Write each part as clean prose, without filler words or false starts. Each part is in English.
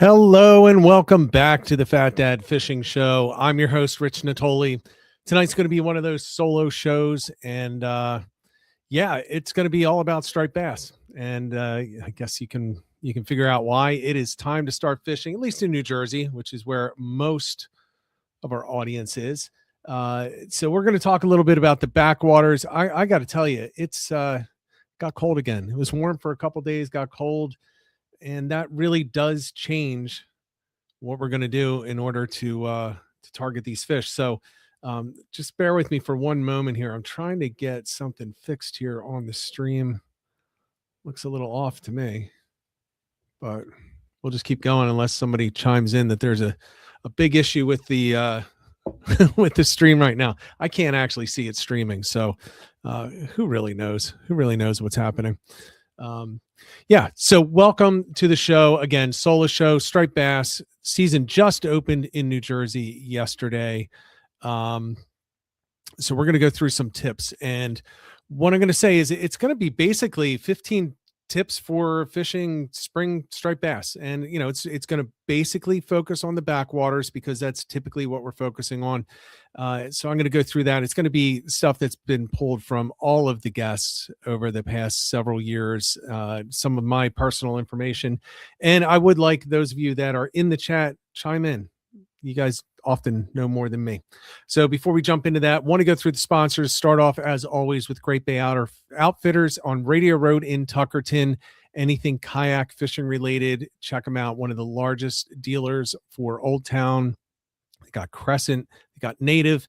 Hello and welcome back to the Fat Dad Fishing Show. I'm your host, Rich Natoli. Tonight's going to be one of those solo shows, and it's going to be all about striped bass. And I guess you can figure out why. It is time to start fishing, at least in New Jersey, which is where most of our audience is. So we're going to talk a little bit about the backwaters. I got to tell you, it's got cold again. It was warm for a couple days, got cold. And that really does change what we're going to do in order to target these fish. So just bear with me for one moment here. I'm trying to get something fixed here on the stream. Looks a little off to me, but we'll just keep going unless somebody chimes in that there's a big issue with the with the stream right now. I can't actually see it streaming. So who really knows? Who really knows what's happening? So welcome to the show again. Solo show, striped bass season just opened in New Jersey yesterday. So we're going to go through some tips, and what I'm going to say is it's going to be basically 15 tips for fishing spring striped bass. And it's going to basically focus on the backwaters because that's typically what we're focusing on. So I'm going to go through that. It's going to be stuff that's been pulled from all of the guests over the past several years, some of my personal information. And I would like those of you that are in the chat, chime in. You guys often know more than me. So before we jump into that, want to go through the sponsors. Start off as always with Great Bay Outfitters on Radio Road in Tuckerton. Anything kayak fishing related, check them out. One of the largest dealers for Old Town. They got Crescent, they got Native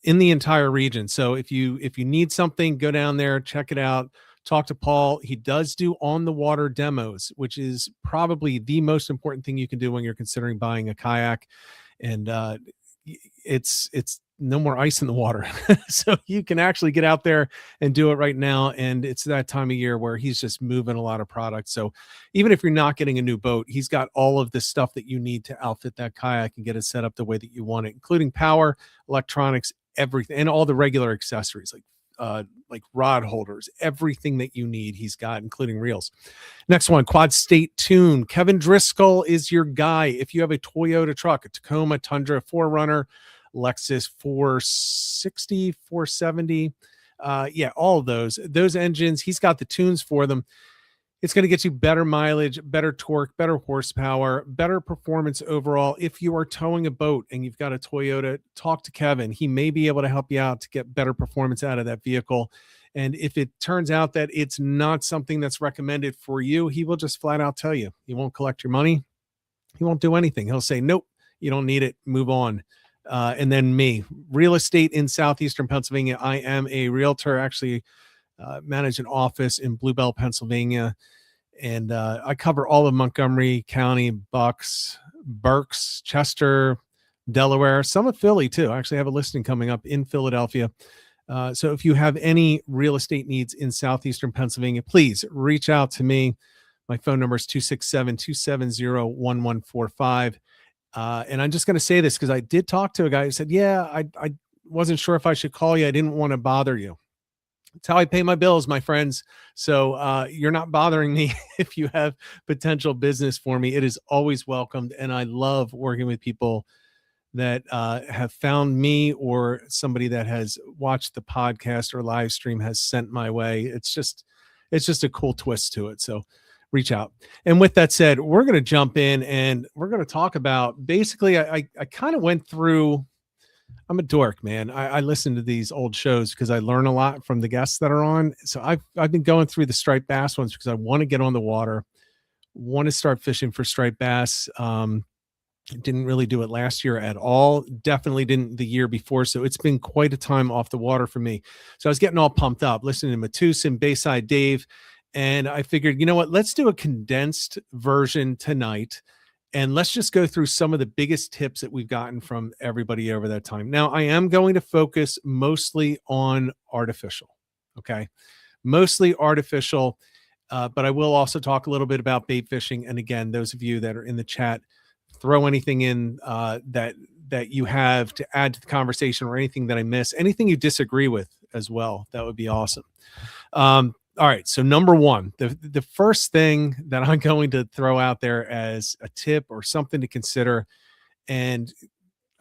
in the entire region. So if you need something, go down there, check it out. Talk to Paul. He does do on the water demos, which is probably the most important thing you can do when you're considering buying a kayak. And it's no more ice in the water. So you can actually get out there and do it right now. And it's that time of year where he's just moving a lot of product. So even if you're not getting a new boat, he's got all of the stuff that you need to outfit that kayak and get it set up the way that you want it, including power, electronics, everything, and all the regular accessories like rod holders, everything that you need he's got, including reels. Next one, Quad State Tune. Kevin Driscoll is your guy. If you have a Toyota truck, a Tacoma, Tundra, 4Runner, Lexus 460, 470, all of those engines, he's got the tunes for them. It's going to get you better mileage, better torque, better horsepower, better performance overall. If you are towing a boat and you've got a Toyota, talk to Kevin. He may be able to help you out to get better performance out of that vehicle. And if it turns out that it's not something that's recommended for you, he will just flat out tell you. He won't collect your money. He won't do anything. He'll say, nope, you don't need it. Move on. And then me, real estate in Southeastern Pennsylvania. I am a realtor, actually manage an office in Blue Bell, Pennsylvania. And I cover all of Montgomery County, Berks, Chester, Delaware, some of Philly too. I actually have a listing coming up in Philadelphia. So if you have any real estate needs in Southeastern Pennsylvania, please reach out to me. My phone number is 267-270-1145. And I'm just going to say this because I did talk to a guy who said, I wasn't sure if I should call you. I didn't want to bother you. It's how I pay my bills, my friends. So you're not bothering me if you have potential business for me. It is always welcomed. And I love working with people that have found me or somebody that has watched the podcast or live stream has sent my way. It's just a cool twist to it. So reach out. And with that said, we're going to jump in and we're going to talk about basically, I kind of went through. I'm a dork, man. I listen to these old shows because I learn a lot from the guests that are on. So I've been going through the striped bass ones because I want to get on the water, want to start fishing for striped bass. Didn't really do it last year at all. Definitely didn't the year before. So it's been quite a time off the water for me. So I was getting all pumped up, listening to Matusin, Bayside Dave. And I figured, you know what, let's do a condensed version tonight. And let's just go through some of the biggest tips that we've gotten from everybody over that time. Now, I am going to focus mostly on artificial, okay? Mostly artificial, but I will also talk a little bit about bait fishing. And again, those of you that are in the chat, throw anything in that you have to add to the conversation or anything that I miss, anything you disagree with as well. That would be awesome. All right. So number one, the first thing that I'm going to throw out there as a tip or something to consider, and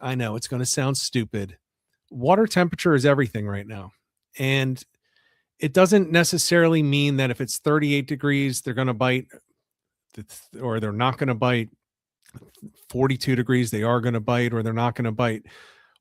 I know it's going to sound stupid. Water temperature is everything right now. And it doesn't necessarily mean that if it's 38 degrees, they're going to bite or they're not going to bite. 42 degrees, they are going to bite or they're not going to bite.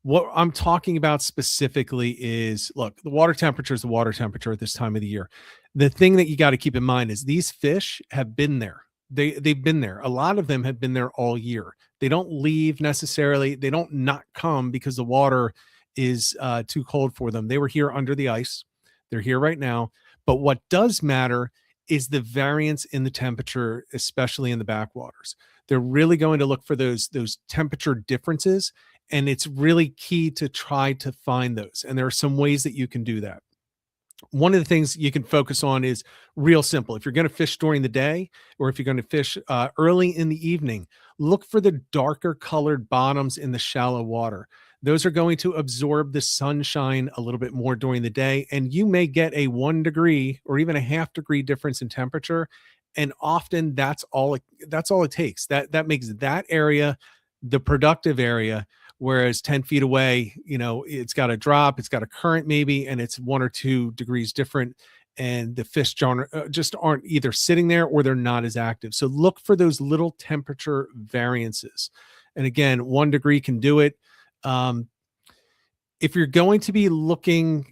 What I'm talking about specifically is, look, the water temperature is the water temperature at this time of the year. The thing that you got to keep in mind is these fish have been there. They've been there. A lot of them have been there all year. They don't leave necessarily. They don't not come because the water is too cold for them. They were here under the ice. They're here right now. But what does matter is the variance in the temperature, especially in the backwaters. They're really going to look for those temperature differences, and it's really key to try to find those. And there are some ways that you can do that. One of the things you can focus on is real simple. If you're going to fish during the day, or if you're going to fish early in the evening, look for the darker colored bottoms in the shallow water. Those are going to absorb the sunshine a little bit more during the day, and you may get a 1 degree or even a half degree difference in temperature. And often that's all it takes. That makes that area the productive area. Whereas 10 feet away, it's got a drop, it's got a current maybe, and it's 1 or 2 degrees different. And the fish just aren't either sitting there or they're not as active. So look for those little temperature variances. And again, 1 degree can do it. If you're going to be looking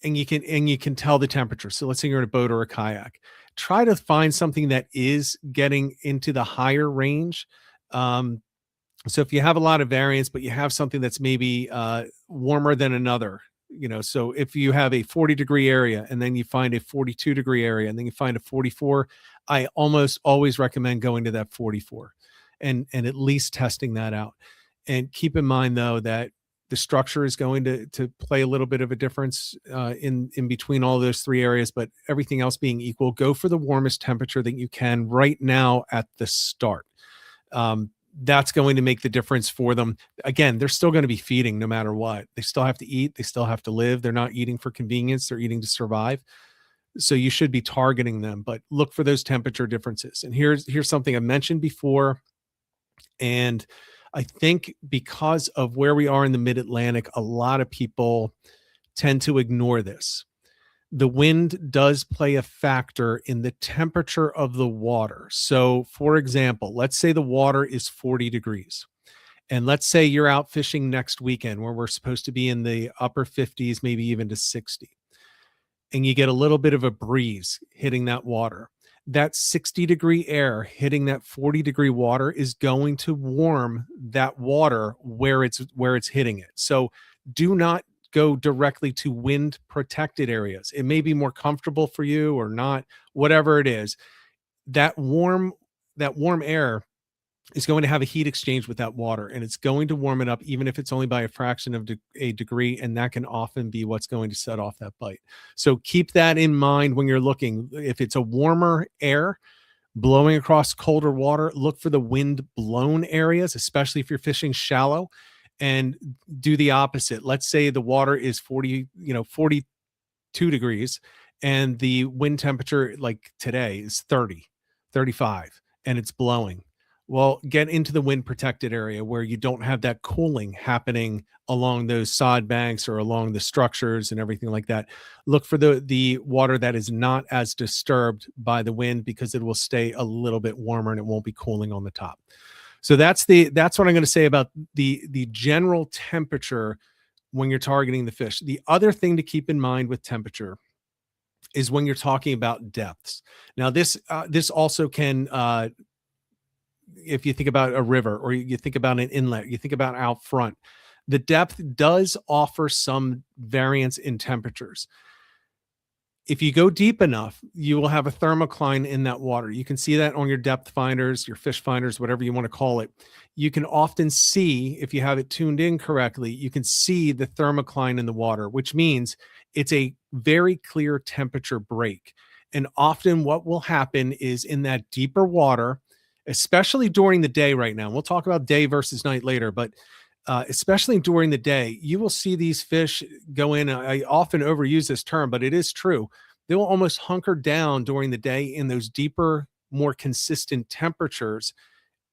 and you can tell the temperature. So let's say you're in a boat or a kayak, try to find something that is getting into the higher range. So if you have a lot of variance, but you have something that's maybe warmer than another, so if you have a 40-degree area and then you find a 42-degree area and then you find a 44, I almost always recommend going to that 44 and at least testing that out. And keep in mind, though, that the structure is going to play a little bit of a difference in between all those three areas, but everything else being equal, go for the warmest temperature that you can right now at the start. That's going to make the difference for them. Again, they're still going to be feeding no matter what. They still have to eat. They still have to live. They're not eating for convenience. They're eating to survive. So you should be targeting them, but look for those temperature differences. And here's something I mentioned before. And I think because of where we are in the mid-Atlantic, a lot of people tend to ignore this. The wind does play a factor in the temperature of the water. So, for example, let's say the water is 40 degrees. And let's say you're out fishing next weekend where we're supposed to be in the upper 50s, maybe even to 60. And you get a little bit of a breeze hitting that water. That 60-degree air hitting that 40-degree water is going to warm that water where it's hitting it. So do not go directly to wind protected areas. It may be more comfortable for you or not, whatever it is. That warm air is going to have a heat exchange with that water, and it's going to warm it up, even if it's only by a fraction of a degree. And that can often be what's going to set off that bite. So keep that in mind when you're looking. If it's a warmer air blowing across colder water, look for the wind blown areas, especially if you're fishing shallow, and do the opposite. Let's say the water is 42 degrees and the wind temperature like today is 30, 35, and it's blowing. Well, get into the wind protected area where you don't have that cooling happening along those sod banks or along the structures and everything like that. Look for the water that is not as disturbed by the wind, because it will stay a little bit warmer and it won't be cooling on the top. So that's what I'm going to say about the general temperature when you're targeting the fish. The other thing to keep in mind with temperature is when you're talking about depths. Now, this also can, if you think about a river or you think about an inlet, you think about out front, the depth does offer some variance in temperatures. If you go deep enough, you will have a thermocline in that water. You can see that on your depth finders, your fish finders, whatever you want to call it. You can often see, if you have it tuned in correctly, you can see the thermocline in the water, which means it's a very clear temperature break. And often what will happen is in that deeper water, especially during the day right now, we'll talk about day versus night later, but especially during the day, you will see these fish go in. I often overuse this term, but it is true. they will almost hunker down during the day in those deeper, more consistent temperatures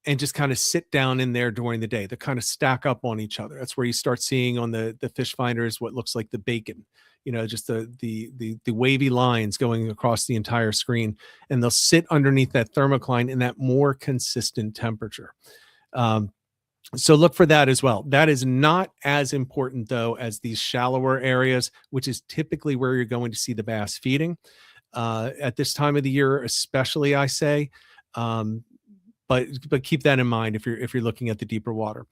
and just kind of sit down in there during the day. They kind of stack up on each other. That's where you start seeing on the fish finders what looks like the bacon, just the wavy lines going across the entire screen, and they'll sit underneath that thermocline in that more consistent temperature. So look for that as well. That is not as important though as these shallower areas, which is typically where you're going to see the bass feeding at this time of the year, especially. I say. But keep that in mind if you're looking at the deeper water.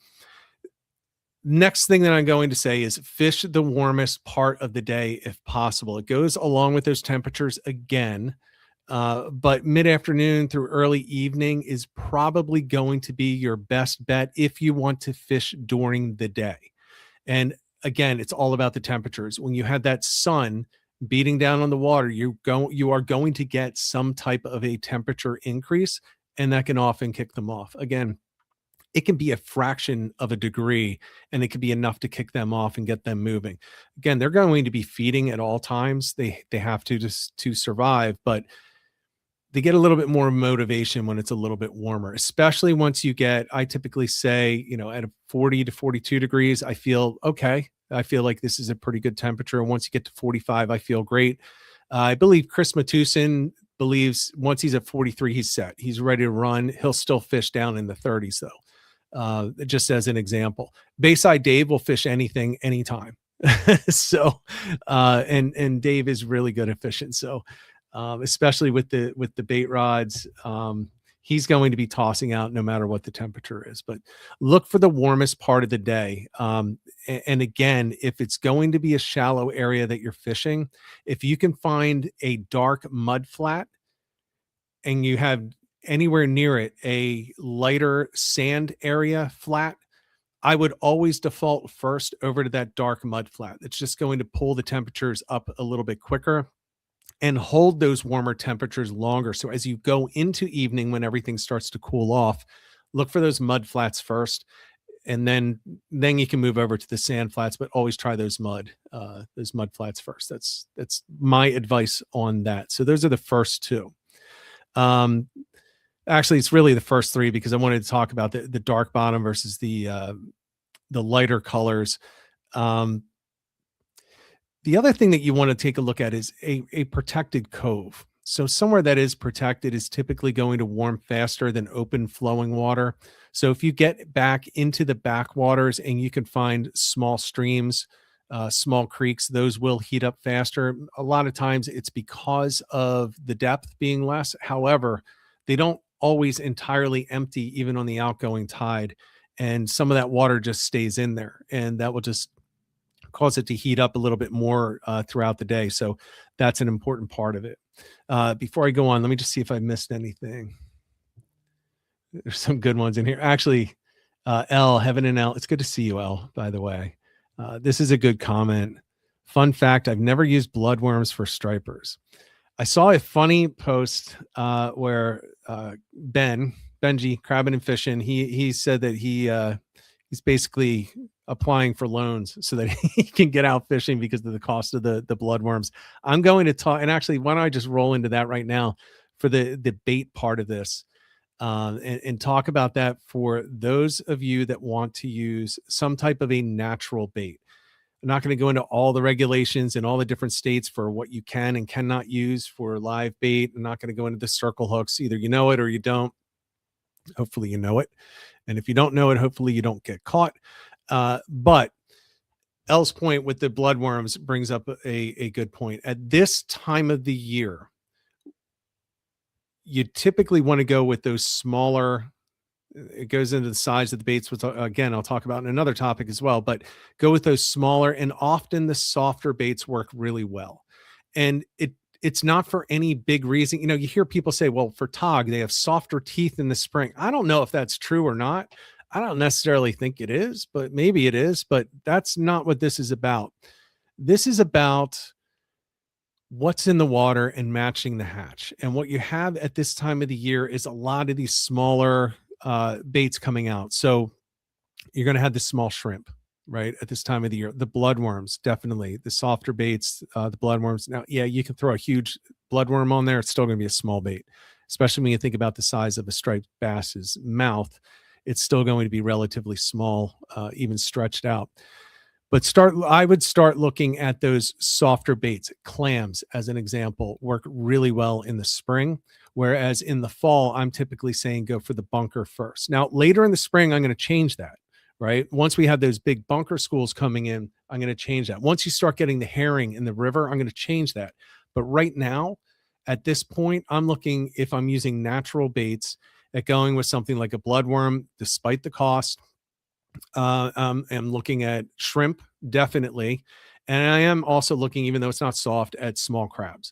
Next thing that I'm going to say is fish the warmest part of the day if possible. It goes along with those temperatures again, but mid-afternoon through early evening is probably going to be your best bet if you want to fish during the day. And again, it's all about the temperatures. When you have that sun beating down on the water, you are going to get some type of a temperature increase, and that can often kick them off. Again, it can be a fraction of a degree, and it can be enough to kick them off and get them moving. Again, they're going to be feeding at all times. They have to just to survive, but they get a little bit more motivation when it's a little bit warmer, especially once you get, I typically say, at a 40 to 42 degrees, I feel okay. I feel like this is a pretty good temperature. And once you get to 45, I feel great. I believe Chris Matusin believes once he's at 43, he's set. He's ready to run. He'll still fish down in the 30s though. Just as an example, Bayside Dave will fish anything, anytime. So, and Dave is really good at fishing. So, especially with the bait rods, he's going to be tossing out no matter what the temperature is. But look for the warmest part of the day. And again, if it's going to be a shallow area that you're fishing, if you can find a dark mud flat and you have anywhere near it a lighter sand area flat, I would always default first over to that dark mud flat. It's just going to pull the temperatures up a little bit quicker and hold those warmer temperatures longer. So as you go into evening, when everything starts to cool off, look for those mud flats first, and then you can move over to the sand flats, but always try those mud flats first. That's my advice on that. So those are the first two. Actually, it's really the first three, because I wanted to talk about the dark bottom versus the lighter colors. The other thing that you want to take a look at is a protected cove. So somewhere that is protected is typically going to warm faster than open flowing water. So if you get back into the backwaters and you can find small streams, small creeks, those will heat up faster. A lot of times it's because of the depth being less. However, they don't always entirely empty even on the outgoing tide. And some of that water just stays in there, and that will just cause it to heat up a little bit more throughout the day. So that's an important part of it. Before I go on, let me just see if I missed anything. There's some good ones in here. Actually, Heaven and L, it's good to see you, L, by the way. This is a good comment. Fun fact, I've never used bloodworms for stripers. I saw a funny post where Benji, Crabbing and Fishing, he said that he's basically applying for loans so that he can get out fishing because of the cost of the bloodworms. I'm going to talk, and actually, why don't I just roll into that right now for the bait part of this, and talk about that for those of you that want to use some type of a natural bait. I'm not going to go into all the regulations in all the different states for what you can and cannot use for live bait. I'm not going to go into the circle hooks. Either you know it or you don't. Hopefully you know it. And if you don't know it, hopefully you don't get caught. But Elle's point with the bloodworms brings up a good point. At this time of the year, you typically want to go with those smaller. It goes into the size of the baits, which again, I'll talk about in another topic as well, but go with those smaller, and often the softer baits work really well. And it's not for any big reason. You hear people say, well, for tog, they have softer teeth in the spring. I don't know if that's true or not. I don't necessarily think it is, but maybe it is, but that's not what this is about. This is about what's in the water and matching the hatch. And what you have at this time of the year is a lot of these smaller baits coming out. So you're going to have the small shrimp, right? At this time of the year, the bloodworms, definitely the softer baits, the bloodworms. Now, yeah, you can throw a huge bloodworm on there. It's still going to be a small bait, especially when you think about the size of a striped bass's mouth. It's still going to be relatively small, even stretched out. But I would start looking at those softer baits. Clams, as an example, work really well in the spring, whereas in the fall, I'm typically saying go for the bunker first. Now, later in the spring, I'm going to change that, right? Once we have those big bunker schools coming in, I'm going to change that. Once you start getting the herring in the river, I'm going to change that. But right now, at this point, I'm looking, if I'm using natural baits, at going with something like a bloodworm, despite the cost. I'm looking at shrimp, definitely. And I am also looking, even though it's not soft, at small crabs.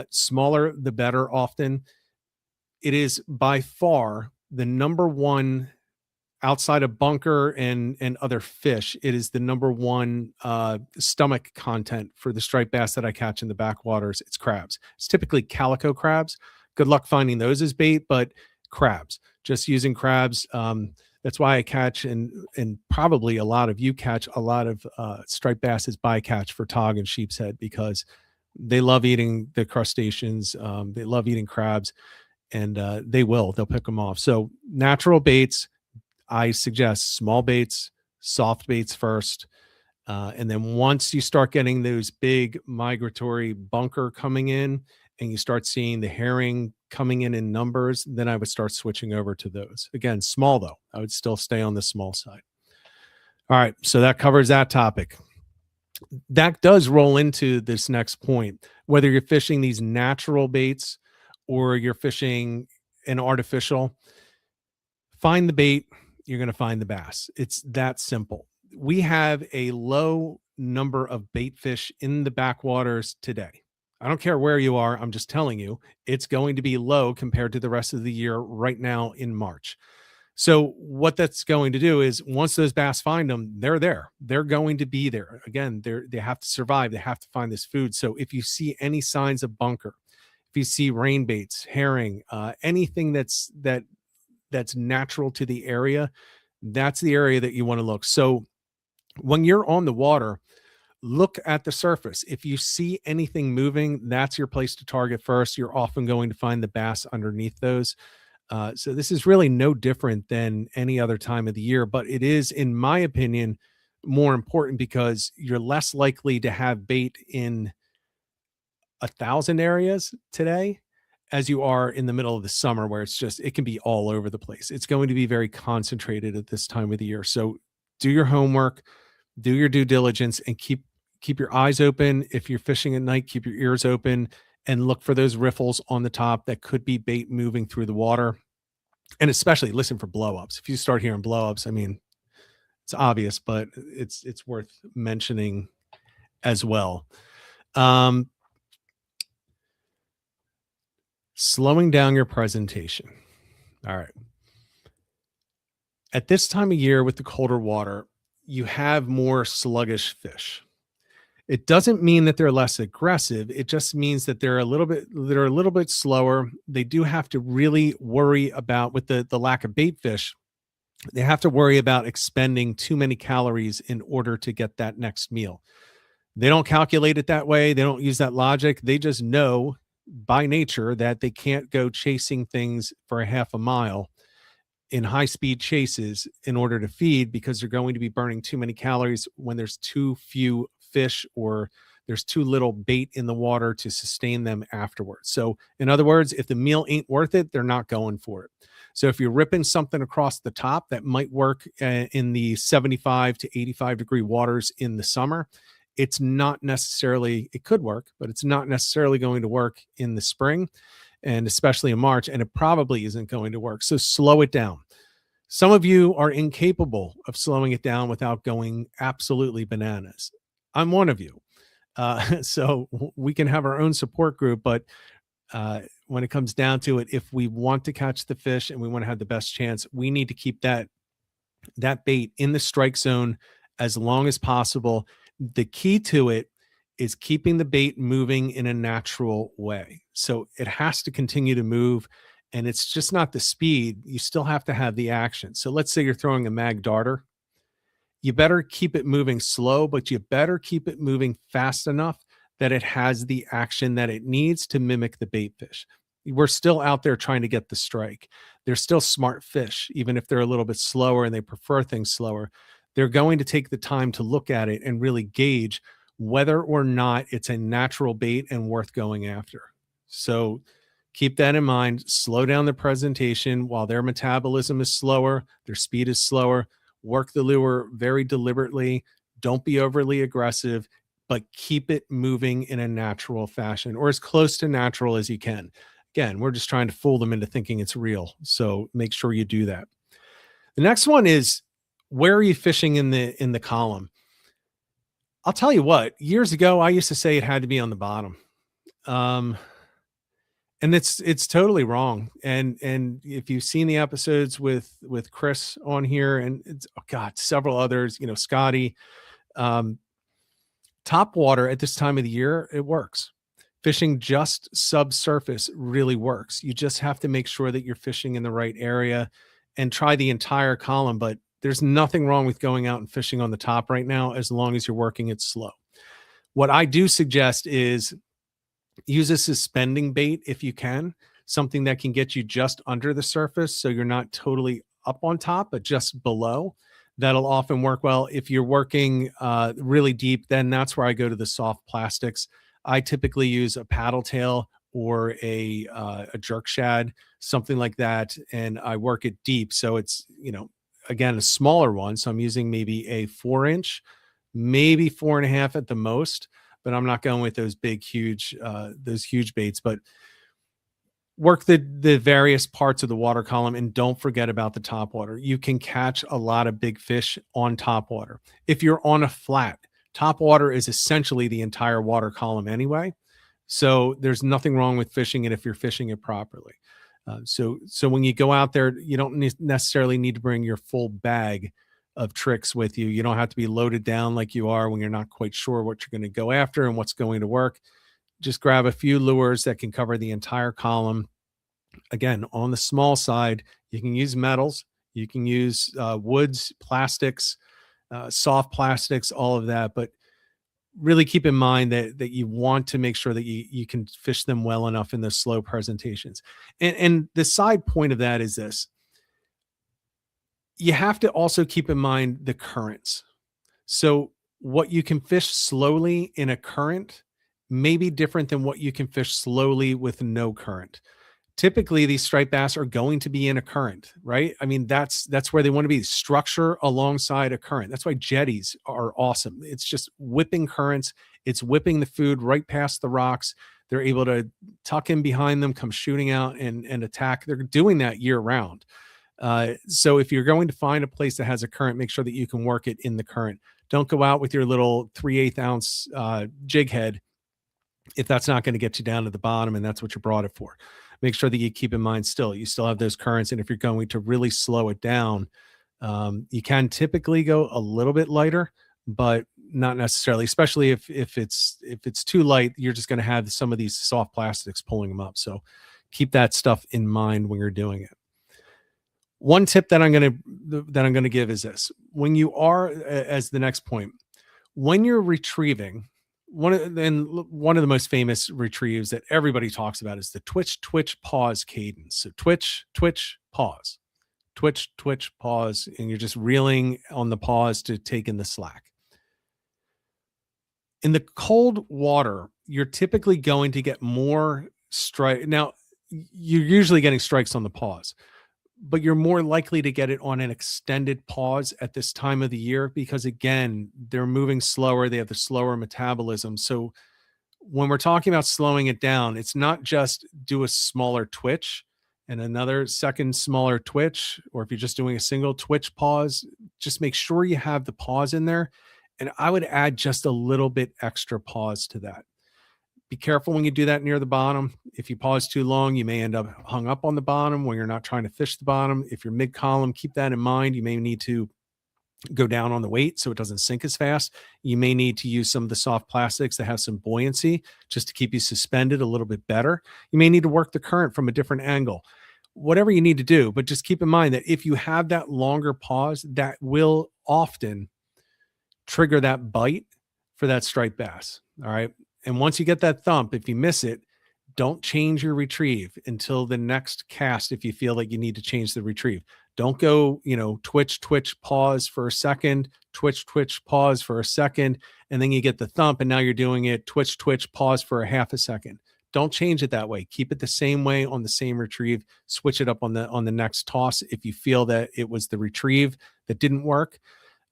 Smaller, the better often. It is by far the number one outside of bunker and other fish. It is the number one stomach content for the striped bass that I catch in the backwaters. It's crabs. It's typically calico crabs. Good luck finding those as bait, but crabs, just using crabs. That's why I catch, and probably a lot of you catch a lot of striped bass as bycatch for tog and sheep's head, because they love eating the crustaceans. They love eating crabs, and they'll pick them off. So natural baits, I suggest small baits, soft baits first. And then once you start getting those big migratory bunker coming in, and you start seeing the herring coming in numbers, then I would start switching over to those. Again, small though. I would still stay on the small side. All right, so that covers that topic. That does roll into this next point. Whether you're fishing these natural baits or you're fishing an artificial, find the bait, you're going to find the bass. It's that simple. We have a low number of bait fish in the backwaters today. I don't care where you are. I'm just telling you, it's going to be low compared to the rest of the year right now in March. So what that's going to do is, once those bass find them, they're there. They're going to be there. Again, they have to survive. They have to find this food. So if you see any signs of bunker, if you see rain baits, herring, anything that's natural to the area, that's the area that you want to look. So when you're on the water, look at the surface. If you see anything moving, that's your place to target first. You're often going to find the bass underneath those. So this is really no different than any other time of the year, but it is, in my opinion, more important, because you're less likely to have bait in 1,000 areas today as you are in the middle of the summer, where it can be all over the place. It's going to be very concentrated at this time of the year. So do your homework, do your due diligence, and keep your eyes open. If you're fishing at night, keep your ears open and look for those riffles on the top that could be bait moving through the water. And especially listen for blowups. If you start hearing blowups, I mean, it's obvious, but it's worth mentioning as well. Slowing down your presentation. All right. At this time of year with the colder water, you have more sluggish fish. It doesn't mean that they're less aggressive. It just means that they're a little bit slower. They do have to really worry about, with the lack of bait fish, they have to worry about expending too many calories in order to get that next meal. They don't calculate it that way. They don't use that logic. They just know by nature that they can't go chasing things for a half a mile in high speed chases in order to feed, because they're going to be burning too many calories when there's too few fish, or there's too little bait in the water to sustain them afterwards. So in other words, if the meal ain't worth it, they're not going for it. So if you're ripping something across the top that might work in the 75 to 85 degree waters in the summer, it's not necessarily, it could work, but it's not necessarily going to work in the spring, and especially in March, and it probably isn't going to work. So slow it down. Some of you are incapable of slowing it down without going absolutely bananas. I'm one of you. So we can have our own support group, but when it comes down to it, if we want to catch the fish and we want to have the best chance, we need to keep that bait in the strike zone as long as possible. The key to it is keeping the bait moving in a natural way. So it has to continue to move, and it's just not the speed. You still have to have the action. So let's say you're throwing a mag darter you better keep it moving slow, but you better keep it moving fast enough that it has the action that it needs to mimic the bait fish. We're still out there trying to get the strike. They're still smart fish, even if they're a little bit slower and they prefer things slower. They're going to take the time to look at it and really gauge whether or not it's a natural bait and worth going after. So keep that in mind. Slow down the presentation while their metabolism is slower, their speed is slower. Work the lure very deliberately. Don't be overly aggressive, but keep it moving in a natural fashion or as close to natural as you can. Again, we're just trying to fool them into thinking it's real. So make sure you do that. The next one is, where are you fishing in the column? I'll tell you what, years ago, I used to say it had to be on the bottom. And it's totally wrong. And if you've seen the episodes with Chris on here and it's, oh God, several others, Scotty, top water at this time of the year, it works. Fishing just subsurface really works. You just have to make sure that you're fishing in the right area and try the entire column. But there's nothing wrong with going out and fishing on the top right now, as long as you're working it slow. What I do suggest is use a suspending bait if you can, something that can get you just under the surface so you're not totally up on top, but just below. That'll often work well. If you're working really deep, then that's where I go to the soft plastics. I typically use a paddle tail or a jerk shad, something like that, and I work it deep. So it's, again, a smaller one. So I'm using maybe a 4-inch, maybe 4.5 at the most, but I'm not going with those big, huge baits. But work the various parts of the water column and don't forget about the top water. You can catch a lot of big fish on top water. If you're on a flat, top water is essentially the entire water column anyway. So there's nothing wrong with fishing it if you're fishing it properly. So when you go out there, you don't necessarily need to bring your full bag of tricks with you. You don't have to be loaded down like you are when you're not quite sure what you're going to go after and what's going to work. Just grab a few lures that can cover the entire column. Again, on the small side, you can use metals, you can use woods, plastics, soft plastics, all of that. But really keep in mind that you want to make sure that you can fish them well enough in the slow presentations. And the side point of that is this. You have to also keep in mind the currents. So what you can fish slowly in a current may be different than what you can fish slowly with no current. Typically, these striped bass are going to be in a current, right? I mean, that's where they want to be, structure alongside a current. That's why jetties are awesome. It's just whipping currents. It's whipping the food right past the rocks. They're able to tuck in behind them, come shooting out and attack. They're doing that year round. So if you're going to find a place that has a current, make sure that you can work it in the current. Don't go out with your little 3/8 ounce jig head if that's not going to get you down to the bottom and that's what you brought it for. Make sure that you keep in mind you still have those currents. And if you're going to really slow it down, you can typically go a little bit lighter, but not necessarily, especially if it's too light, you're just going to have some of these soft plastics pulling them up. So keep that stuff in mind when you're doing it. One tip that I'm going to give is this: when you are, as the next point, when you're retrieving, one of the most famous retrieves that everybody talks about is the twitch, twitch, pause cadence. So twitch, twitch, pause, twitch, twitch, pause, and you're just reeling on the pause to take in the slack. In the cold water, you're typically going to get more strike. Now, you're usually getting strikes on the pause, but you're more likely to get it on an extended pause at this time of the year because, again, they're moving slower. They have the slower metabolism. So when we're talking about slowing it down, it's not just do a smaller twitch and another second smaller twitch, or if you're just doing a single twitch pause, just make sure you have the pause in there. And I would add just a little bit extra pause to that. Be careful when you do that near the bottom. If you pause too long, you may end up hung up on the bottom when you're not trying to fish the bottom. If you're mid-column, keep that in mind. You may need to go down on the weight so it doesn't sink as fast. You may need to use some of the soft plastics that have some buoyancy just to keep you suspended a little bit better. You may need to work the current from a different angle. Whatever you need to do, but just keep in mind that if you have that longer pause, that will often trigger that bite for that striped bass. All right. And once you get that thump, if you miss it, don't change your retrieve until the next cast. If you feel like you need to change the retrieve, don't go, twitch, twitch, pause for a second, twitch, twitch, pause for a second. And then you get the thump and now you're doing it, twitch, twitch, pause for a half a second. Don't change it that way. Keep it the same way on the same retrieve. Switch it up on the next toss if you feel that it was the retrieve that didn't work.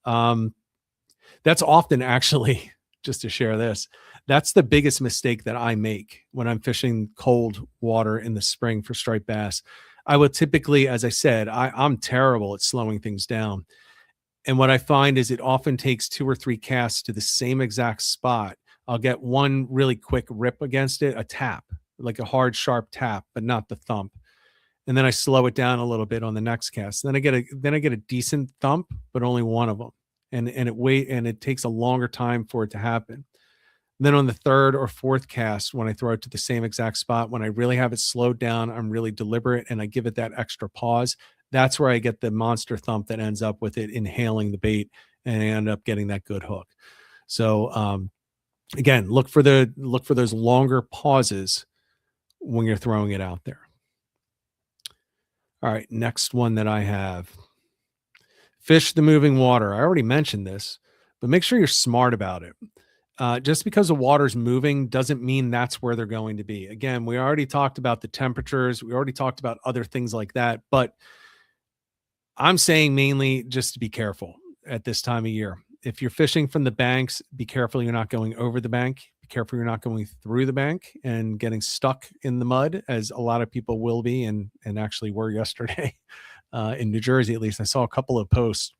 That's often actually, just to share this, that's the biggest mistake that I make when I'm fishing cold water in the spring for striped bass. I would typically, as I said, I'm terrible at slowing things down. And what I find is it often takes 2 or 3 casts to the same exact spot. I'll get one really quick rip against it, a tap, like a hard, sharp tap, but not the thump. And then I slow it down a little bit on the next cast. Then I get a decent thump, but only one of them. And it takes a longer time for it to happen. Then on the 3rd or 4th cast, when I throw it to the same exact spot, when I really have it slowed down, I'm really deliberate and I give it that extra pause. That's where I get the monster thump that ends up with it inhaling the bait and I end up getting that good hook. So again, look for those longer pauses when you're throwing it out there. All right, next one that I have. Fish the moving water. I already mentioned this, but make sure you're smart about it. Just because the water's moving doesn't mean that's where they're going to be. Again, we already talked about the temperatures. We already talked about other things like that, but I'm saying mainly just to be careful at this time of year. If you're fishing from the banks, be careful you're not going over the bank. Be careful you're not going through the bank and getting stuck in the mud, as a lot of people will be and actually were yesterday in New Jersey. At least I saw a couple of posts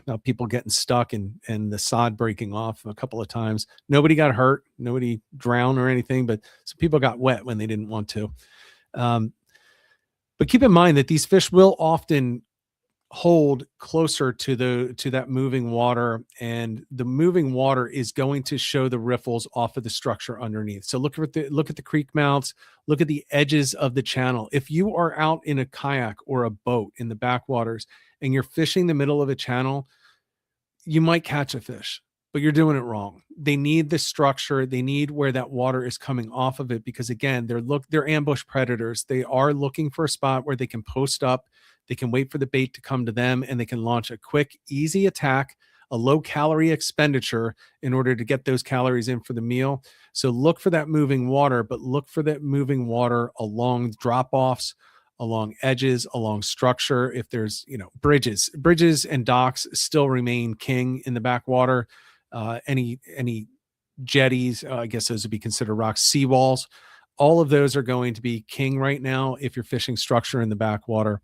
about people getting stuck and the sod breaking off a couple of times. Nobody got hurt, nobody drowned or anything, but some people got wet when they didn't want to. But keep in mind that these fish will often hold closer to that moving water, and the moving water is going to show the riffles off of the structure underneath. So look at the creek mouths, look at the edges of the channel. If you are out in a kayak or a boat in the backwaters and you're fishing the middle of a channel, you might catch a fish, but you're doing it wrong. They need the structure. They need where that water is coming off of it, because again, they're ambush predators. They are looking for a spot where they can post up. They can wait for the bait to come to them, and they can launch a quick, easy attack, a low calorie expenditure in order to get those calories in for the meal. So look for that moving water, but look for that moving water along drop-offs, along edges, along structure. If there's, bridges and docks still remain king in the backwater. Any jetties, I guess those would be considered rocks, seawalls. All of those are going to be king right now if you're fishing structure in the backwater.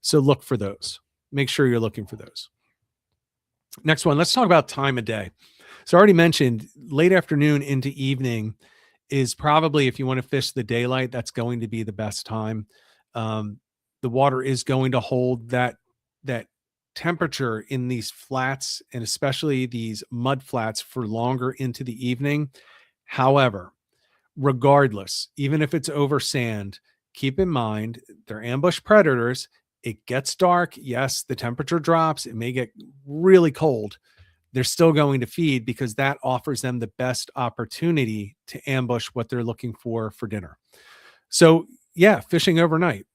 So look for those. Make sure you're looking for those. Next one, let's talk about time of day. So I already mentioned late afternoon into evening is probably, if you want to fish the daylight, that's going to be the best time. The water is going to hold that temperature in these flats, and especially these mud flats, for longer into the evening. However, regardless, even if it's over sand, keep in mind they're ambush predators. It gets dark. Yes, the temperature drops. It may get really cold. They're still going to feed because that offers them the best opportunity to ambush what they're looking for dinner. So yeah, fishing overnight.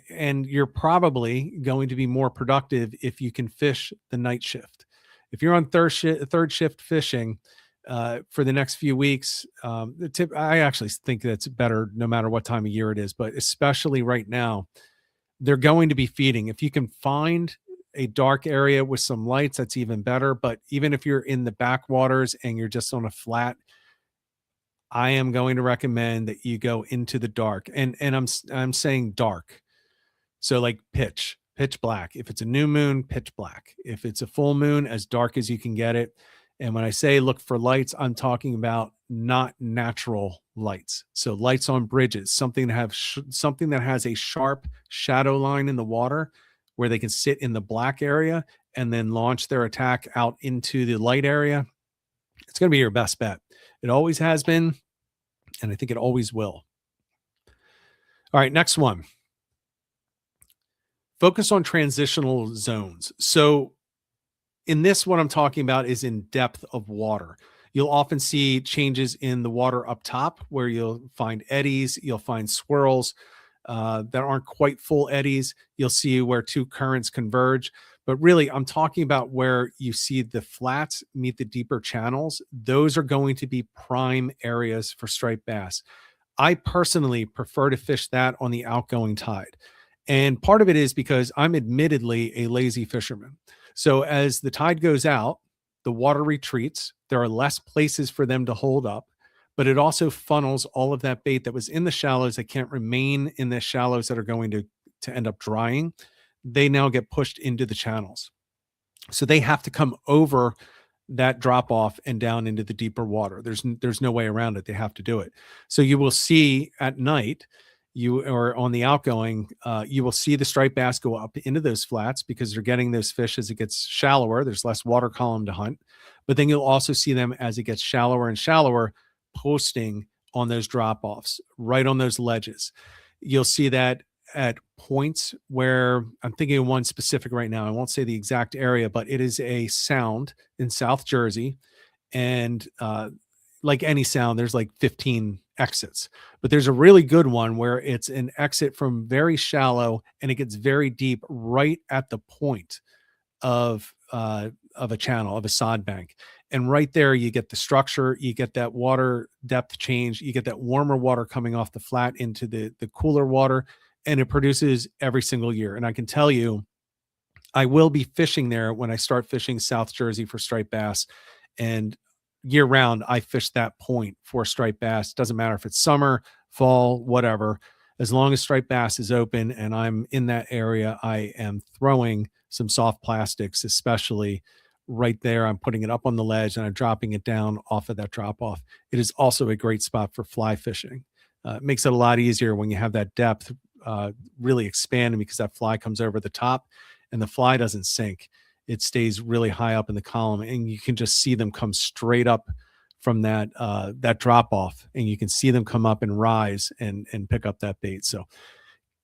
And you're probably going to be more productive if you can fish the night shift. If you're on third shift fishing for the next few weeks, I actually think that's better no matter what time of year it is, but especially right now, they're going to be feeding. If you can find a dark area with some lights, that's even better. But even if you're in the backwaters and you're just on a flat, I am going to recommend that you go into the dark. And I'm saying dark. So like pitch black. If it's a new moon, pitch black. If it's a full moon, as dark as you can get it. And when I say look for lights, I'm talking about not natural lights. So lights on bridges, something that has a sharp shadow line in the water where they can sit in the black area and then launch their attack out into the light area. It's going to be your best bet. It always has been, and I think it always will. All right, next one. Focus on transitional zones. So In this, what I'm talking about is in depth of water. You'll often see changes in the water up top where you'll find eddies, you'll find swirls that aren't quite full eddies. You'll see where two currents converge. But really, I'm talking about where you see the flats meet the deeper channels. Those are going to be prime areas for striped bass. I personally prefer to fish that on the outgoing tide. And part of it is because I'm admittedly a lazy fisherman. So as the tide goes out, the water retreats. There are less places for them to hold up, but it also funnels all of that bait that was in the shallows that can't remain in the shallows that are going to end up drying. They now get pushed into the channels. So they have to come over that drop off and down into the deeper water. There's no way around it. They have to do it. So you will see at night, you or on the outgoing, you will see the striped bass go up into those flats because they're getting those fish as it gets shallower. There's less water column to hunt, but then you'll also see them as it gets shallower and shallower, posting on those drop offs, right on those ledges. You'll see that at points where I'm thinking of one specific right now. I won't say the exact area, but it is a sound in South Jersey. And like any sound, there's like 15 exits, but there's a really good one where it's an exit from very shallow and it gets very deep right at the point of a channel, of a sod bank. And right there, you get the structure, you get that water depth change, you get that warmer water coming off the flat into the cooler water, and it produces every single year. And I can tell you, I will be fishing there when I start fishing South Jersey for striped bass. And year round, I fish that point for striped bass. Doesn't matter if it's summer, fall, whatever. As long as striped bass is open and I'm in that area, I am throwing some soft plastics, especially right there. I'm putting it up on the ledge and I'm dropping it down off of that drop off. It is also a great spot for fly fishing. It makes it a lot easier when you have that depth really expanding because that fly comes over the top and the fly doesn't sink. It stays really high up in the column and you can just see them come straight up from that drop off, and you can see them come up and rise and pick up that bait. So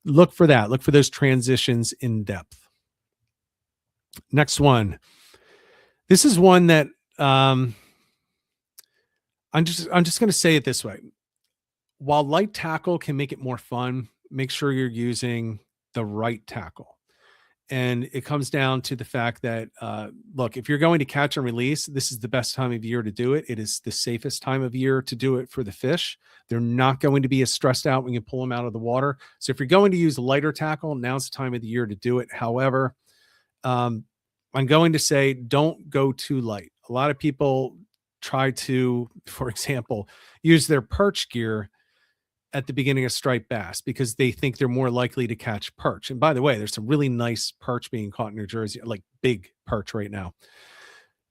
look for that. Look for those transitions in depth. Next one. This is one that I'm just going to say it this way. While light tackle can make it more fun, make sure you're using the right tackle. And it comes down to the fact that, look, if you're going to catch and release, this is the best time of year to do it. It is the safest time of year to do it for the fish. They're not going to be as stressed out when you pull them out of the water. So if you're going to use lighter tackle, now's the time of the year to do it. However, I'm going to say don't go too light. A lot of people try to, for example, use their perch gear at the beginning of striped bass because they think they're more likely to catch perch. And by the way, there's some really nice perch being caught in New Jersey, like big perch right now.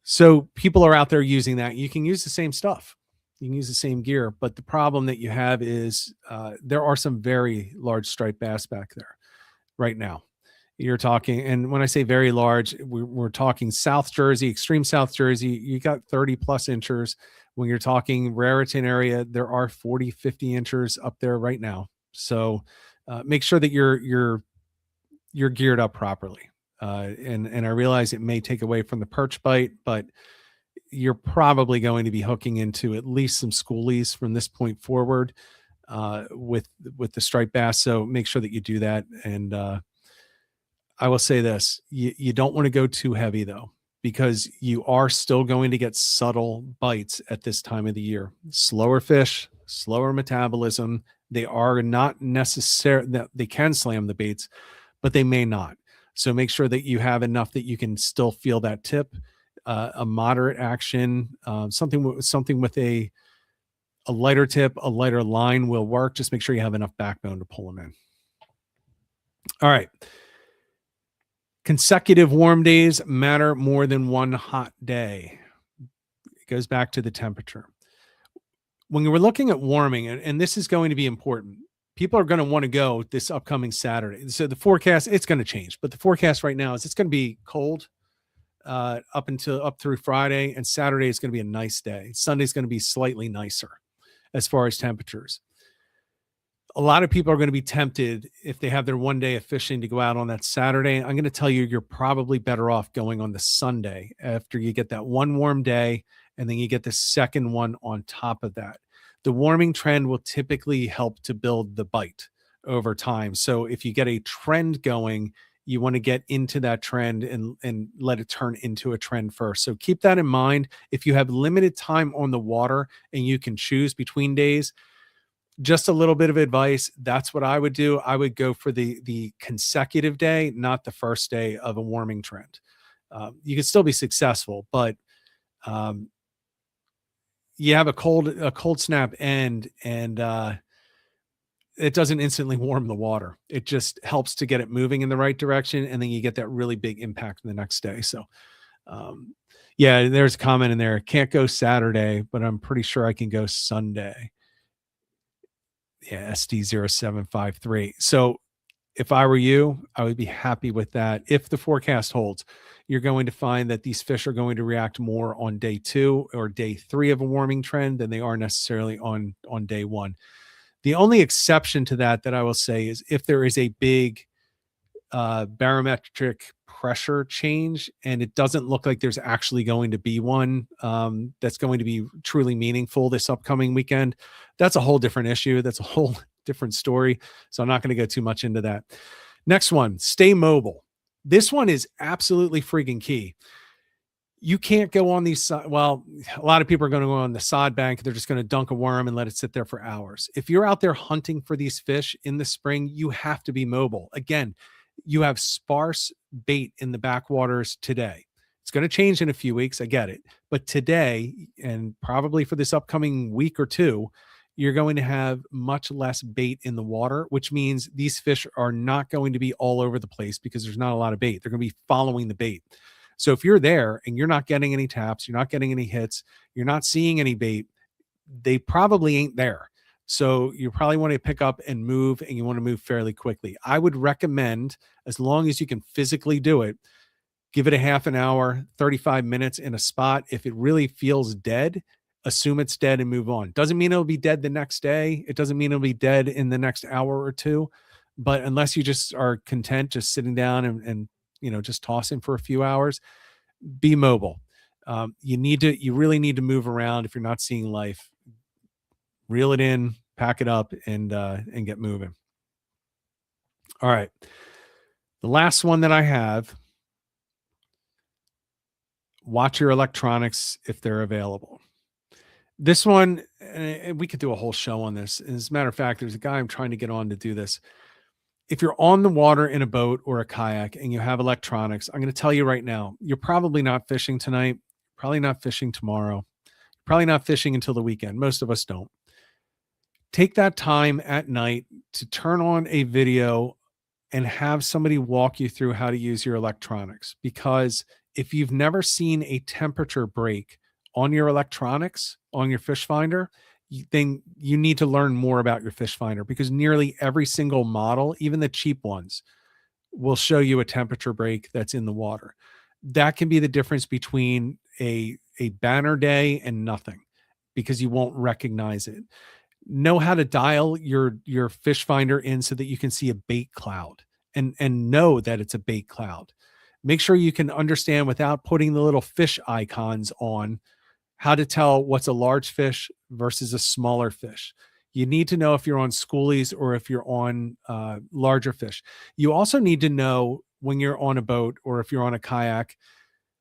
So people are out there using that. You can use the same stuff. You can use the same gear, but the problem that you have is there are some very large striped bass back there right now. You're talking, and when I say very large, we're talking South Jersey, extreme South Jersey. You got 30 plus inchers. When you're talking Raritan area, there are 40, 50 inchers up there right now. So make sure that you're geared up properly. And I realize it may take away from the perch bite, but you're probably going to be hooking into at least some schoolies from this point forward with the striped bass. So make sure that you do that. And I will say this, you don't want to go too heavy though, because you are still going to get subtle bites at this time of the year. Slower fish, slower metabolism. They are not necessary that they can slam the baits, but they may not. So make sure that you have enough that you can still feel that tip, a moderate action, something with a lighter tip, a lighter line will work. Just make sure you have enough backbone to pull them in. All right. Consecutive warm days matter more than one hot day. It goes back to the temperature. When we're looking at warming, and this is going to be important, people are going to want to go this upcoming Saturday. So the forecast, it's going to change, but the forecast right now is it's going to be cold up through Friday, and Saturday is going to be a nice day. Sunday's going to be slightly nicer as far as temperatures. A lot of people are going to be tempted if they have their one day of fishing to go out on that Saturday. I'm going to tell you, you're probably better off going on the Sunday after you get that one warm day, and then you get the second one on top of that. The warming trend will typically help to build the bite over time. So if you get a trend going, you want to get into that trend and let it turn into a trend first. So keep that in mind. If you have limited time on the water and you can choose between days, just a little bit of advice, that's what I would do. I would go for the consecutive day, not the first day of a warming trend. You can still be successful, but um, you have a cold snap end, and it doesn't instantly warm the water. It just helps to get it moving in the right direction, and then you get that really big impact the next day. So um, yeah, there's a comment in there. Can't go Saturday, but I'm pretty sure I can go Sunday. Yeah, SD0753. So if I were you, I would be happy with that. If the forecast holds, you're going to find that these fish are going to react more on day 2 or day 3 of a warming trend than they are necessarily on day 1. The only exception to that I will say is if there is a big barometric pressure change and it doesn't look like there's actually going to be one that's going to be truly meaningful this upcoming weekend, that's a whole different issue. That's a whole different story. So I'm not going to go too much into that. Next one, stay mobile. This one is absolutely freaking key. You can't go on these. Well, a lot of people are going to go on the sod bank. They're just going to dunk a worm and let it sit there for hours. If you're out there hunting for these fish in the spring, you have to be mobile. Again, you have sparse bait in the backwaters today. It's going to change in a few weeks. I get it. But today, and probably for this upcoming week or two, you're going to have much less bait in the water, which means these fish are not going to be all over the place because there's not a lot of bait. They're going to be following the bait. So if you're there and you're not getting any taps, you're not getting any hits, you're not seeing any bait, they probably ain't there. So you probably want to pick up and move, and you want to move fairly quickly. I would recommend, as long as you can physically do it, give it a half an hour, 35 minutes in a spot. If it really feels dead, assume it's dead and move on. Doesn't mean it'll be dead the next day. It doesn't mean it'll be dead in the next hour or two. But unless you just are content just sitting down and just tossing for a few hours, be mobile. You really need to move around. If you're not seeing life, reel it in, pack it up, and get moving. All right. The last one that I have, watch your electronics if they're available. This one, and we could do a whole show on this. As a matter of fact, there's a guy I'm trying to get on to do this. If you're on the water in a boat or a kayak and you have electronics, I'm going to tell you right now, you're probably not fishing tonight, probably not fishing tomorrow, probably not fishing until the weekend. Most of us don't. Take that time at night to turn on a video and have somebody walk you through how to use your electronics. Because if you've never seen a temperature break on your electronics, on your fish finder, then you need to learn more about your fish finder, because nearly every single model, even the cheap ones, will show you a temperature break that's in the water. That can be the difference between a banner day and nothing, because you won't recognize it. Know how to dial your fish finder in so that you can see a bait cloud and know that it's a bait cloud. Make sure you can understand, without putting the little fish icons on, how to tell what's a large fish versus a smaller fish. You need to know if you're on schoolies or if you're on larger fish. You also need to know, when you're on a boat or if you're on a kayak,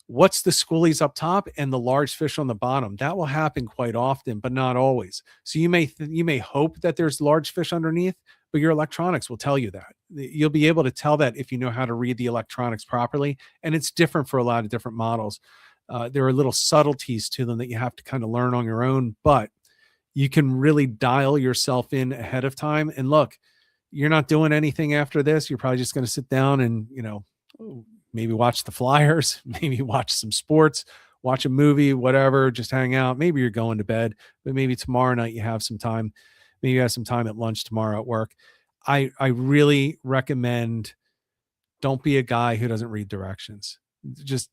what's the schoolies up top and the large fish on the bottom. That will happen quite often, but not always. So you may hope that there's large fish underneath, but your electronics will tell you that. You'll be able to tell that if you know how to read the electronics properly. And it's different for a lot of different models. There are little subtleties to them that you have to kind of learn on your own, but you can really dial yourself in ahead of time. And look, you're not doing anything after this. You're probably just going to sit down and, maybe watch the Flyers, maybe watch some sports, watch a movie, whatever, just hang out. Maybe you're going to bed, but maybe tomorrow night you have some time. Maybe you have some time at lunch tomorrow at work. I really recommend, don't be a guy who doesn't read directions. Just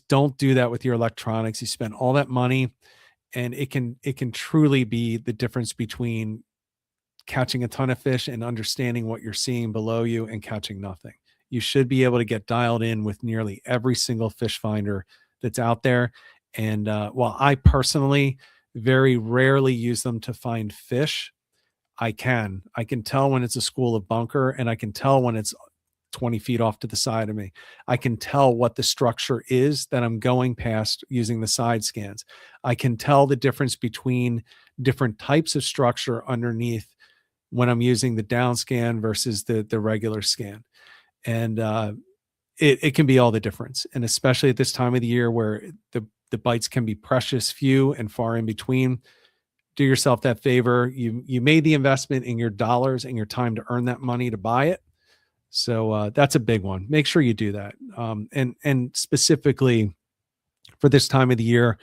don't do that with your electronics. You spend all that money, and it can truly be the difference between catching a ton of fish and understanding what you're seeing below you and catching nothing. You should be able to get dialed in with nearly every single fish finder that's out there. And while I personally very rarely use them to find fish, I can tell when it's a school of bunker, and I can tell when it's 20 feet off to the side of me. I can tell what the structure is that I'm going past using the side scans. I can tell the difference between different types of structure underneath when I'm using the down scan versus the regular scan. And it can be all the difference. And especially at this time of the year where the bites can be precious few and far in between, do yourself that favor. You made the investment in your dollars and your time to earn that money to buy it. So that's a big one. Make sure you do that. And specifically for this time of the year,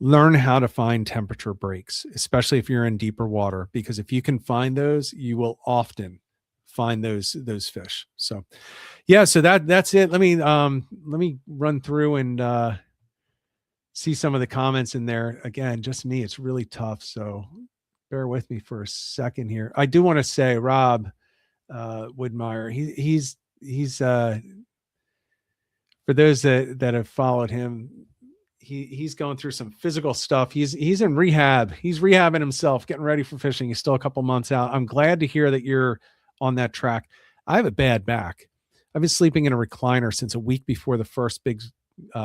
learn how to find temperature breaks, especially if you're in deeper water, because if you can find those, you will often find those fish. So yeah, so that's it. Let me run through and see some of the comments in there. Again, just me, it's really tough. So bear with me for a second here. I do want to say, Rob Woodmeyer, he's for those that have followed him, he's going through some physical stuff. He's in rehab. He's rehabbing himself, getting ready for fishing. He's still a couple months out. I'm glad to hear that you're on that track. I have a bad back. I've been sleeping in a recliner since a week before the first big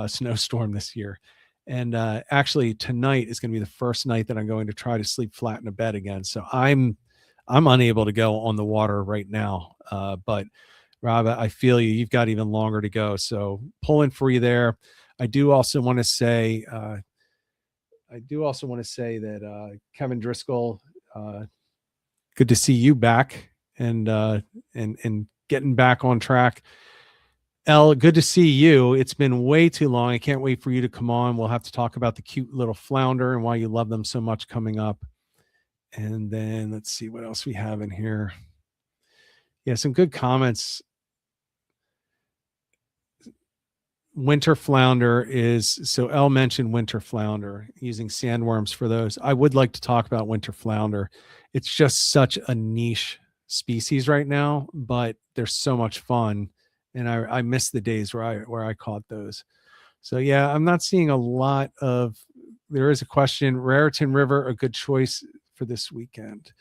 snowstorm this year. And actually tonight is going to be the first night that I'm going to try to sleep flat in a bed again. So I'm unable to go on the water right now. But Rob, I feel you. You've got even longer to go. So pulling for you there. I do also want to say that Kevin Driscoll, good to see you back and getting back on track. Elle, good to see you. It's been way too long. I can't wait for you to come on. We'll have to talk about the cute little flounder and why you love them so much coming up. And then let's see what else we have in here. Yeah, some good comments. Winter flounder is, so Elle mentioned winter flounder, using sandworms for those. I would like to talk about winter flounder. It's just such a niche species right now, but they're so much fun. And I miss the days where I caught those. So yeah, I'm not seeing a lot of, there is a question, Raritan River, a good choice for this weekend.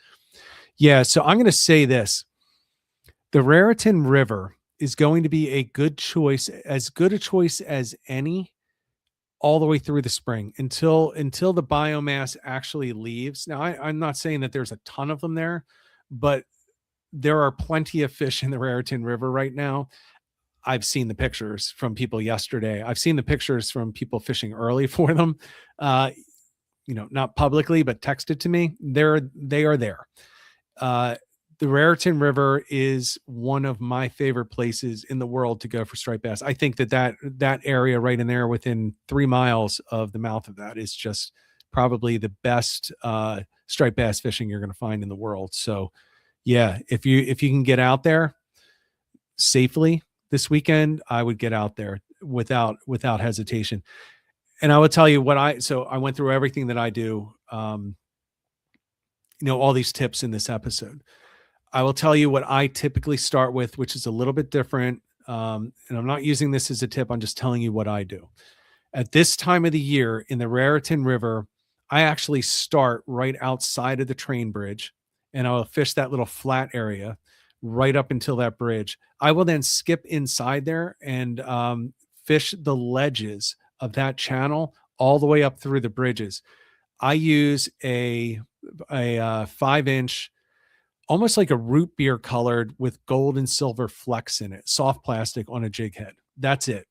Yeah, so I'm going to say this. The Raritan River is going to be a good choice, as good a choice as any, all the way through the spring until the biomass actually leaves. Now, I'm not saying that there's a ton of them there, but there are plenty of fish in the Raritan River right now. I've seen the pictures from people yesterday. I've seen the pictures from people fishing early for them, not publicly, but texted to me. They are there. The Raritan River is one of my favorite places in the world to go for striped bass. I think that area right in there within 3 miles of the mouth of that is just probably the best striped bass fishing you're going to find in the world. So yeah, if you can get out there safely this weekend, I would get out there without hesitation. And I would tell you so I went through everything that I do, all these tips in this episode. I will tell you what I typically start with, which is a little bit different. And I'm not using this as a tip. I'm just telling you what I do. At this time of the year in the Raritan River, I actually start right outside of the train bridge, and I'll fish that little flat area right up until that bridge. I will then skip inside there and fish the ledges of that channel all the way up through the bridges. I use a 5-inch, almost like a root beer colored with gold and silver flecks in it, soft plastic on a jig head. That's it.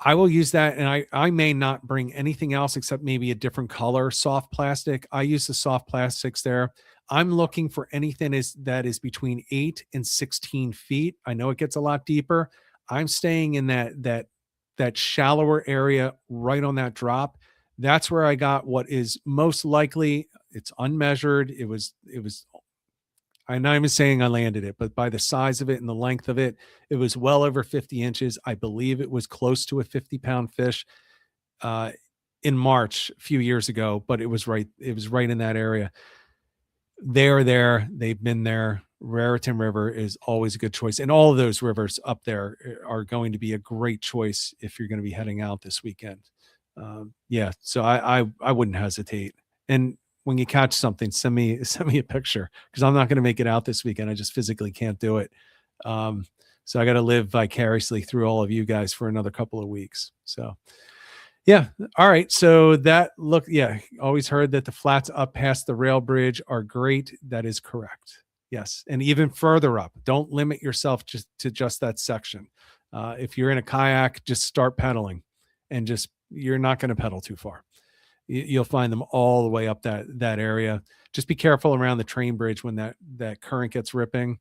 I will use that, and I may not bring anything else except maybe a different color soft plastic. I use the soft plastics there. I'm looking for anything that is between 8 and 16 feet. I know it gets a lot deeper. I'm staying in that shallower area right on that drop. That's where I got what is most likely, it's unmeasured. It was I'm not even saying I landed it, but by the size of it and the length of it, it was well over 50 inches. I believe it was close to a 50-pound fish in March a few years ago, but it was right in that area. they're there. They've been there. Raritan River is always a good choice. And all of those rivers up there are going to be a great choice if you're going to be heading out this weekend. Yeah. So I wouldn't hesitate. And when you catch something, send me a picture, because I'm not going to make it out this weekend. I just physically can't do it. So I got to live vicariously through all of you guys for another couple of weeks. So yeah. All right. So always heard that the flats up past the rail bridge are great. That is correct. Yes. And even further up, don't limit yourself just to that section. If you're in a kayak, just start pedaling, and you're not going to pedal too far. You'll find them all the way up that area. Just be careful around the train bridge when that current gets ripping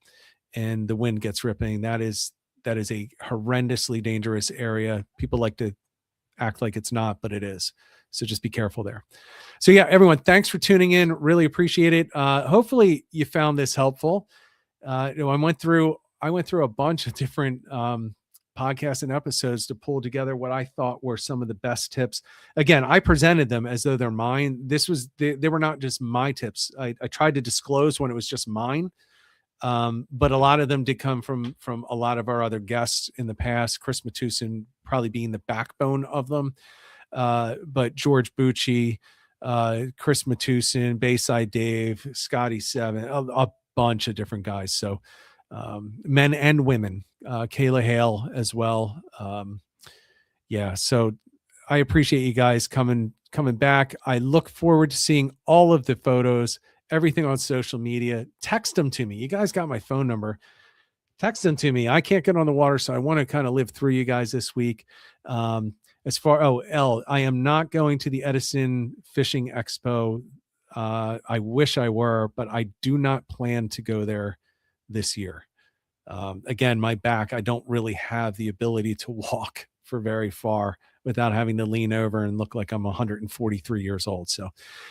and the wind gets ripping. That is a horrendously dangerous area. People like to act like it's not, but it is. So just be careful there. So yeah, everyone, thanks for tuning in. Really appreciate it. Hopefully you found this helpful. I went through a bunch of different podcasts and episodes to pull together what I thought were some of the best tips. Again, I presented them as though they're mine. They were not just my tips. I tried to disclose when it was just mine. But a lot of them did come from a lot of our other guests in the past, Chris Matusin probably being the backbone of them. But George Bucci, Chris Matusin, Bayside Dave, Scotty Seven, a bunch of different guys. So men and women, Kayla Hale as well. Yeah. So I appreciate you guys coming back. I look forward to seeing all of the photos, everything on social media. Text them to me. You guys got my phone number. Text them to me. I can't get on the water, so I want to kind of live through you guys this week. I am not going to the Edison Fishing Expo. I wish I were, but I do not plan to go there this year. Again, my back, I don't really have the ability to walk for very far without having to lean over and look like I'm 143 years old. So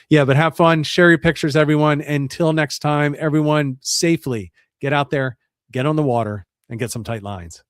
yeah, but have fun, share your pictures, everyone. Until next time, everyone, safely get out there, get on the water, and get some tight lines.